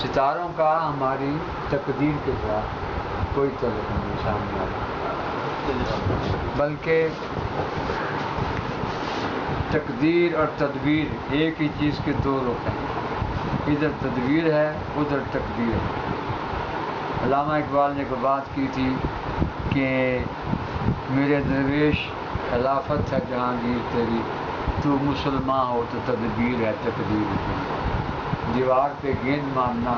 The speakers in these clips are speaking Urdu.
ستاروں کا ہماری تقدیر کے ساتھ کوئی تعلق نہیں سامنے آ رہا، بلکہ تقدیر اور تدبیر ایک ہی چیز کے دو رخ ہیں، ادھر تدبیر ہے ادھر تقدیر ہے۔ علامہ اقبال نے ایک بات کی تھی کہ میرے درویش خلافت ہے جہانگیر تیری، تو مسلمان ہو تو تدبیر ہے تقدیر ہے، دیوار پہ گیند مارنا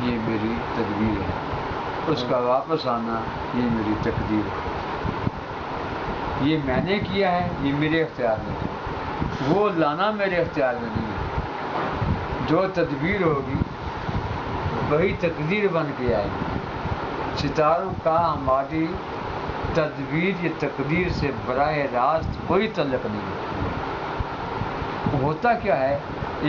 یہ میری تدبیر ہے، اس کا واپس آنا یہ میری تقدیر ہے، یہ میں نے کیا ہے، یہ میرے اختیار میں ہے، وہ لانا میرے اختیار میں نہیں ہے، جو تدبیر ہوگی وہی تقدیر بن کے آئے گی۔ ستاروں کا ہماری تدبیر یا تقدیر سے براہ راست کوئی تعلق نہیں ہے۔ ہوتا کیا ہے،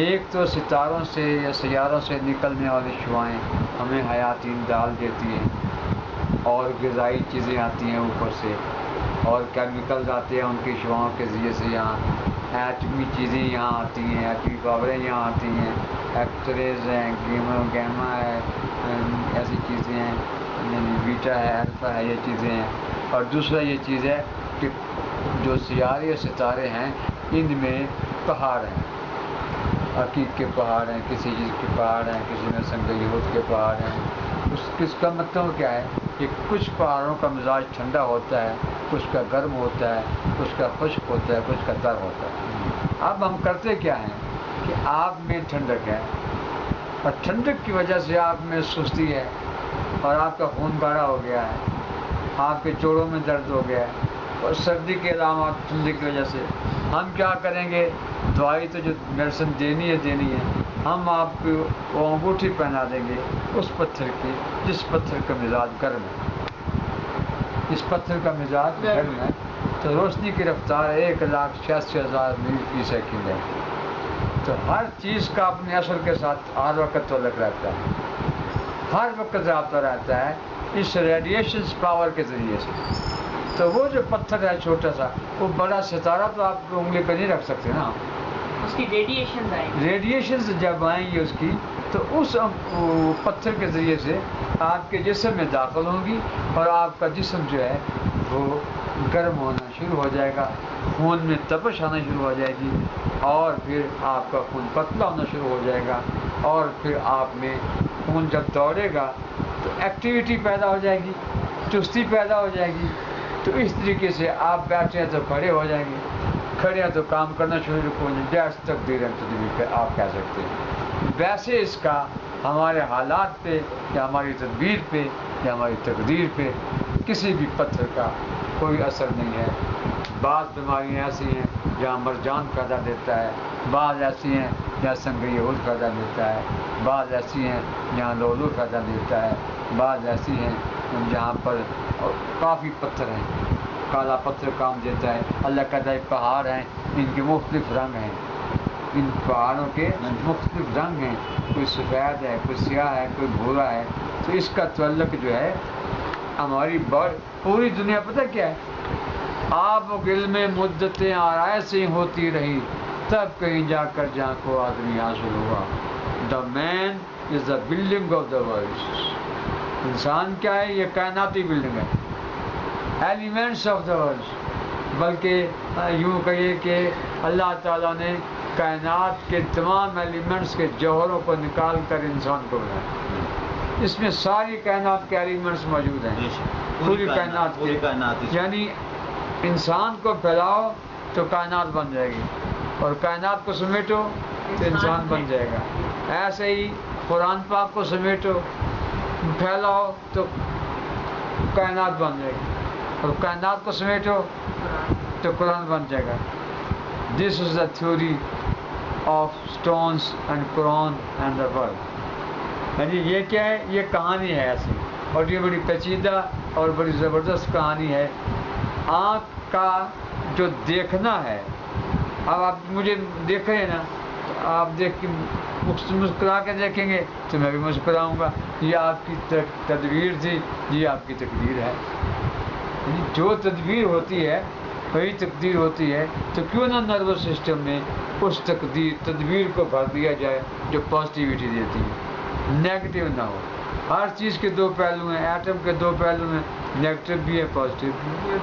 ایک تو ستاروں سے یا سیاروں سے نکلنے والی شعاعیں ہمیں حیاتی ڈال دیتی ہیں، اور غذائی چیزیں آتی ہیں اوپر سے، اور کیمیکلز آتے ہیں ان کی شعاعوں کے ذریعے سے، یہاں ایٹمی چیزیں یہاں آتی ہیں، ایٹمی پاوریں یہاں آتی ہیں، ایکسریز ہیں، گیما ہے، ایسی چیزیں ہیں، بیٹا ہے، الفا ہے، یہ چیزیں ہیں۔ اور دوسرا یہ چیز ہے کہ جو سیارے ستارے ہیں ان میں پہاڑ ہیں، عقیق کے پہاڑ ہیں، کسی چیز کے پہاڑ ہیں، کسی میں سنگ یہود کے پہاڑ ہیں۔ اس کا مطلب کیا ہے کہ کچھ پہاڑوں کا مزاج ٹھنڈا ہوتا ہے، کچھ کا گرم ہوتا ہے، کچھ کا خشک ہوتا ہے، کچھ کا تر ہوتا ہے۔ اب ہم کرتے کیا ہیں کہ آپ میں ٹھنڈک ہے، اور ٹھنڈک کی وجہ سے آپ میں سستی ہے، اور آپ کا خون گاڑھا ہو گیا ہے، آپ کے جوڑوں میں درد ہو گیا ہے، اور سردی کے علامات ٹھنڈی کی وجہ سے ہم کیا کریں گے، دوائی تو جو میڈیسن دینی ہے، ہم آپ کو وہ انگوٹھی پہنا دیں گے اس پتھر کی جس پتھر کا مزاج گرم ہے، اس پتھر کا مزاج گرم ہے، تو روشنی کی رفتار 1,86,000 میل فی سیکنڈ ہے۔ تو ہر چیز کا اپنے اثر کے ساتھ ہر وقت تعلق رہتا ہے، ہر وقت رابطہ رہتا ہے اس ریڈیشن پاور کے ذریعے سے۔ تو وہ جو پتھر ہے چھوٹا سا، وہ بڑا ستارہ تو آپ کو انگلی پہ نہیں رکھ سکتے نا، اس کی ریڈیشنز آئیں گی، ریڈیشنز جب آئیں گی اس کی، تو اس پتھر کے ذریعے سے آپ کے جسم میں داخل ہوں گی، اور آپ کا جسم جو ہے وہ گرم ہونا شروع ہو جائے گا، خون میں تپش آنا شروع ہو جائے گی، اور پھر آپ کا خون پتلا ہونا شروع ہو جائے گا، اور پھر آپ میں خون جب دوڑے گا تو ایکٹیویٹی پیدا ہو جائے گی، چستی پیدا ہو جائے گی۔ تو اس طریقے سے آپ بیٹھے ہیں تو کھڑے ہو جائیں گے، کھڑے ہیں تو کام کرنا شروع ہو جائیں گے، جیسے تقدیر ہے تدبیر پہ آپ کہہ سکتے ہیں۔ ویسے اس کا ہمارے حالات پہ یا ہماری تدبیر پہ یا ہماری تقدیر پہ کسی بھی پتھر کا کوئی اثر نہیں ہے۔ بعض بیماریاں ایسی ہیں جہاں مرجان پیدا دیتا ہے، بعض ایسی ہیں جہاں سنگ یہود پیدا دیتا ہے، بعض ایسی ہیں جہاں لولو پیدا دیتا ہے، بعض ایسی ہیں جہاں پر کافی پتھر ہیں، کالا پتھر کام دیتا ہے۔ اللہ کہتا ہے پہاڑ ہیں، ان کے مختلف رنگ ہیں، ان پہاڑوں کے مختلف رنگ ہیں، کوئی سفید ہے، کوئی سیاہ ہے، کوئی بھورا ہے۔ تو اس کا تعلق جو ہے ہماری پوری دنیا پتہ کیا ہے، آب و گل میں مدتیں آرائے سے ہوتی رہی، تب کہیں جا کر جہاں کو آدمی حاصل ہوا۔ The man is the building of the world. انسان کیا ہے، یہ کائناتی بلڈنگ ہے، ایلیمنٹس آف دا ورلڈ۔ بلکہ یوں کہیے کہ اللہ تعالیٰ نے کائنات کے تمام ایلیمنٹس کے جوہروں کو نکال کر انسان کو بنایا، اس میں ساری کائنات کے ایلیمنٹس موجود ہیں، پوری کائنات کے، یعنی انسان کو پھیلاؤ تو کائنات بن جائے گی، اور کائنات کو سمیٹو تو انسان بن جائے گا۔ ایسے ہی قرآن پاک کو سمیٹو، پھیلاؤ تو کائنات بن جائے گی، اور کائنات کو سمیٹو تو قرآن بن جائے گا۔ This is the theory of stones and Quran and the world. یعنی یہ کیا ہے، یہ کہانی ہے ایسی، اور یہ بڑی پیچیدہ اور بڑی زبردست کہانی ہے۔ آنکھ کا جو دیکھنا ہے، اب آپ مجھے دیکھ رہے ہیں نا، تو آپ دیکھ کے مسکرا کے دیکھیں گے تو میں بھی مسکراؤں گا، یہ آپ کی تدبیر تھی، یہ آپ کی تقدیر ہے۔ یعنی جو تدبیر ہوتی ہے وہی تقدیر ہوتی ہے، تو کیوں نہ نروس سسٹم میں اس تدبیر کو بھر دیا جائے جو پازیٹیوٹی دیتی ہے۔ نیگیٹو نہ ہو. ہر چیز کے دو پہلو ہیں, ایٹم کے دو پہلو ہیں, نیگیٹو بھی ہے پازیٹیو بھی ہے.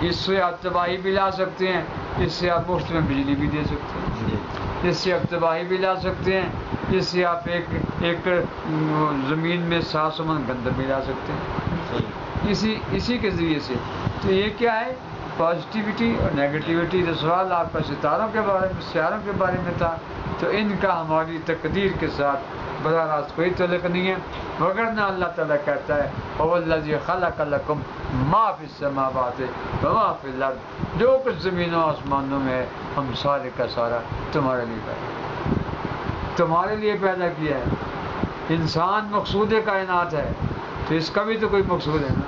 اس سے آپ تباہی بھی لا سکتے ہیں, اس سے آپ مفت میں بجلی بھی دے سکتے ہیں, اس سے آپ تباہی بھی لا سکتے ہیں, اس سے آپ ایک زمین میں 700 من گندم بھی لا سکتے ہیں اسی کے ذریعے سے. تو یہ کیا ہے, پازیٹیوٹی اور نیگیٹیوٹی. جو سوال آپ کا ستاروں کے بارے میں, سیاروں کے بارے میں تھا, تو ان کا ہماری تقدیر کے ساتھ براہ راست کوئی تعلق نہیں ہے, وگرنہ اللہ تعالیٰ کہتا ہے هو الذی خلق لکم ما فی السماوات وما فی الارض, جو کچھ زمینوں آسمانوں میں ہے ہم سارے کا سارا تمہارے لیے پیدا کیا ہے. انسان مقصود کائنات ہے, تو اس کا بھی تو کوئی مقصود ہے نا,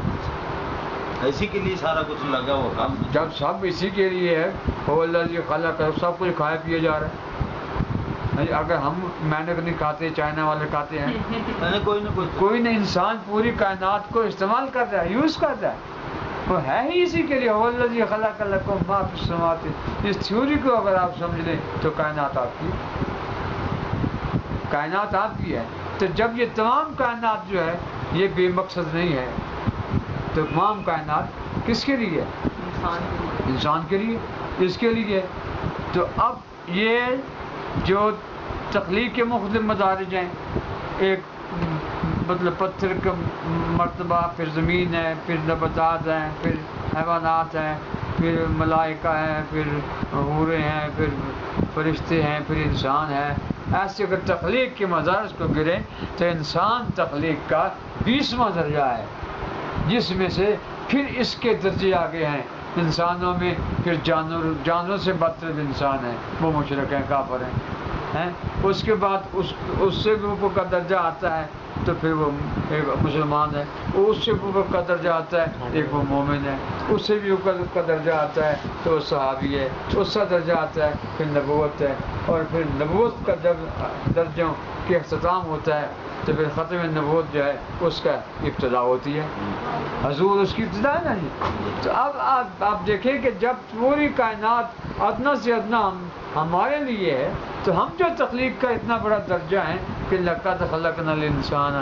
اسی کے لیے سارا کچھ لگا ہوا کام. جب سب اسی کے لیے ہے, هو الذی خلق, سب کچھ کھائے پیے جا رہے ہیں. اگر ہم محنت نہیں کھاتے, چائنا والے کھاتے ہیں, کوئی نہ, انسان پوری کائنات کو استعمال کر رہا ہے, یوز کر رہا ہے, وہ ہے ہی اسی کے لیے. هو الذی خلق لکم ما فی السماوات. اس تھیوری کو اگر آپ سمجھ لیں تو کائنات آپ کی ہے. تو جب یہ تمام کائنات جو ہے یہ بے مقصد نہیں ہے, تو تمام کائنات کس کے لیے ہے؟ انسان کے لیے, اس کے لیے. تو اب یہ جو تخلیق کے مختلف مدارج ہیں, ایک مطلب پتھر کا مرتبہ, پھر زمین ہے, پھر نباتات ہیں, پھر حیوانات ہیں, پھر ملائکہ ہیں, پھر حوریں ہیں, پھر فرشتے ہیں, پھر انسان ہے. ایسے اگر تخلیق کے مدارج کو گریں تو انسان تخلیق کا 20واں درجہ ہے, جس میں سے پھر اس کے درجے آگے ہیں انسانوں میں. پھر جانوروں سے بدتر انسان ہے, وہ مشرک ہیں, کافر ہیں. اس کے بعد اس سے بھی اوپر کا درجہ آتا ہے تو پھر وہ ایک مسلمان ہے. اس سے اوپر کا درجہ آتا ہے ایک وہ مومن ہے. اس سے بھی اوپر کا درجہ آتا ہے تو وہ صحابی ہے. اس کا درجہ آتا ہے پھر نبوت ہے, اور پھر نبوت کا جب درجوں کے اختتام ہوتا ہے تو پھر ختم نبوت جو ہے اس کا ابتدا ہوتی ہے. حضور اس کی ابتدا ہے نا جی. تو اب آپ دیکھیں کہ جب پوری کائنات ادنا سے ادنا ہمارے لیے ہے, تو ہم جو تخلیق کا اتنا بڑا درجہ ہے کہ لقد خلقنا الانسان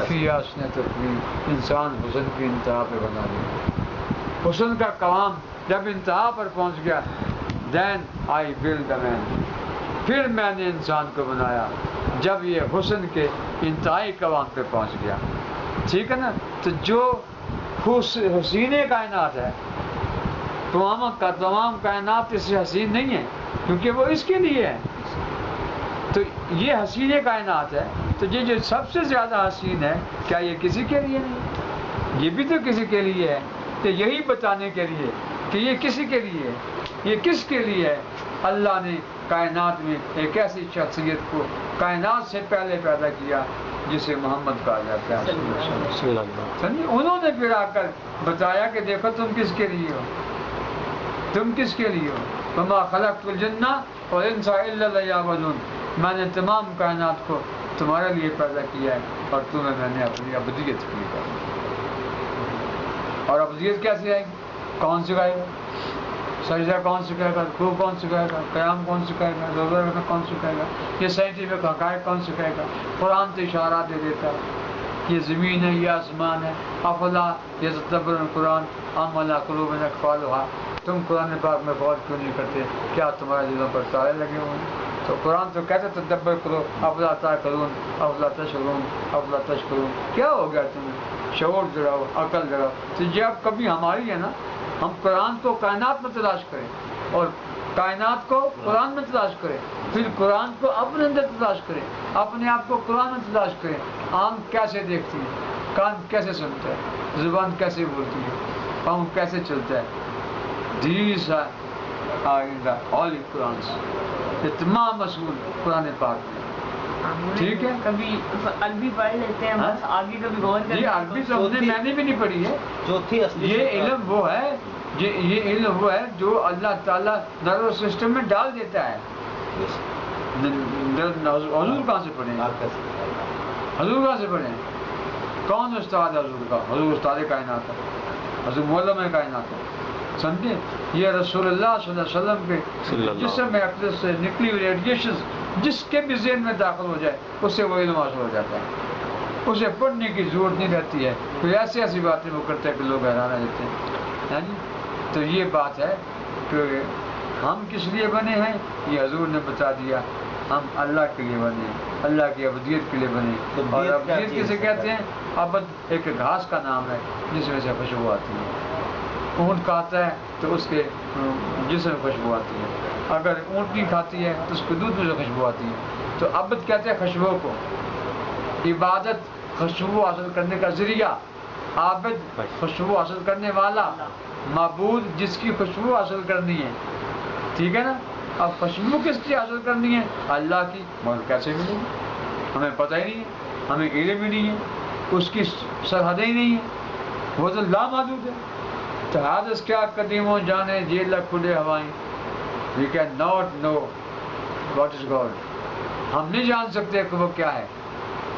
فی احسن تقویم, انسان حسن کی انتہا پہ بنا دیا. حسن کا قوام جب انتہا پر پہنچ گیا, then I built the man, پھر میں نے انسان کو بنایا جب یہ حسن کے انتہائی قوام پہ پہنچ گیا. ٹھیک ہے نا. تو جو حسین کائنات ہے, تمام کائنات اس سے حسین نہیں ہے, کیونکہ وہ اس کے لیے ہے. تو یہ حسین کائنات ہے, تو یہ جو سب سے زیادہ حسین ہے, کیا یہ کسی کے لیے نہیں؟ یہ بھی تو کسی کے لیے ہے. تو یہی بتانے کے لیے کہ یہ کسی کے لیے ہے, یہ کس کے لیے ہے. اللہ نے کائنات میں ایک ایسی شخصیت کو کائنات سے پہلے پیدا کیا جسے محمد کہا جاتا ہے. انہوں نے پھر آ کر بتایا کہ دیکھو تم کس کے لیے ہو, تم کس کے لیے ہو. وما خلقت الجن والانس الا لیعبدون, میں نے تمام کائنات کو تمہارے لیے پیدا کیا ہے, اور تمہیں میں نے اپنی ابدیت کی ہے. اور ابدیت کیسے آئے گی؟ کون سکھائے گا؟ سجدہ کون سکھائے گا؟ رکوع کون سکھائے گا؟ قیام کون سکھائے گا؟ روزہ رکھنا کون سکھائے گا؟ یہ سائنٹیفک حقائق کون سکھائے گا؟ قرآن تو اشارات دے دیتا ہے, یہ زمین ہے, یہ آسمان ہے. افلا یتدبرون القرآن ام علی قلوب اقفالها, تم قرآن پاک میں غور کیوں نہیں کرتے, کیا تمہارے دلوں پر تالے لگے ہوئے ہیں؟ تو قرآن تو کہتے تدبر کرو, افلا تعقلون افلا تشکرون افلا تشکرون. کیا ہو گیا تمہیں؟ شعور جڑاؤ, عقل جڑاؤ. تو جب کبھی ہماری ہے نا, ہم قرآن کو کائنات میں تلاش کریں, اور کائنات کو قرآن میں تلاش کریں, پھر قرآن کو اپنے اندر تلاش کریں, اپنے آپ کو قرآن میں تلاش کریں. آنکھ کیسے دیکھتی ہے, کان کیسے سنتا ہے, زبان کیسے بولتی ہے, پاؤں کیسے چلتا ہے. These are in the Holy Quran. یہ تمام اصول قرآن پاک میں. ٹھیک ہے, کبھی عربی پڑھ لیتے ہیں, بس آگے کبھی غور کرتے ہیں. یہ عربی تو میں نے بھی نہیں پڑھی ہے. یہ علم وہ ہے, یہ علم وہ ہے جو اللہ تعالیٰ نروس سسٹم میں ڈال دیتا ہے. حضور کہاں سے پڑھیں؟ حضور کہاں سے پڑھیں؟ کون استاد ہے حضور کا؟ حضور استاد کائنات ہے, حضور معلم کائنات ہے. سمجھے, یہ رسول اللہ صلی اللہ علیہ وسلم کے جسم میں اقدس سے نکلی ہوئی ریڈیشنز جس کے بھی ذہن میں داخل ہو جائے اس سے وہ علم حاصل ہو جاتا ہے، اسے پڑھنے کی ضرورت نہیں رہتی ہے، کوئی ایسی ایسی باتیں وہ کرتے ہیں کہ لوگ حیران رہ جاتے ہیں، یعنی تو یہ بات ہے کہ ہم کس لیے بنے ہیں یہ حضور نے بتا دیا، ہم اللہ کے لیے بنے ہیں، اللہ کی ابدیت کے لیے بنے ہیں۔ تو اور ابدیت کیا ابدیت چیز کسے ہے؟ کہتے ہیں؟ ابد ایک گھاس کا نام ہے جس میں سے خوشبو آتی ہے، اونٹ کھاتا ہے تو اس کے جسم میں خوشبو آتی ہے، اگر اونٹ نہیں کھاتی ہے تو اس کے دودھ میں سے خوشبو آتی ہے۔ تو عبد کہتے ہیں خوشبو کو، عبادت خوشبو حاصل کرنے کا ذریعہ، عابد خوشبو حاصل کرنے والا، معبود جس کی خوشبو حاصل کرنی ہے، ٹھیک ہے نا؟ اب خوشبو کس کی حاصل کرنی ہے؟ اللہ کی، مگر کیسے ملے گی؟ ہمیں پتہ ہی نہیں ہے، ہمیں علم ہی نہیں ہے، اس کی سرحدیں ہی نہیں ہیں، وہ تو لامحدود ہے۔ تو حادث کیا قدیموں جانے جیل کھلے ہوائیں، we can not know what is God, ہم نہیں جان سکتے کہ وہ کیا ہے،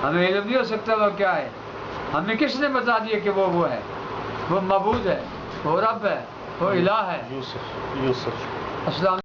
ہمیں علم نہیں ہو سکتا وہ کیا ہے، ہمیں کس نے بتا دیا کہ وہ ہے، وہ معبود ہے، وہ رب ہے، وہ الہ ہے۔ یوسف السلام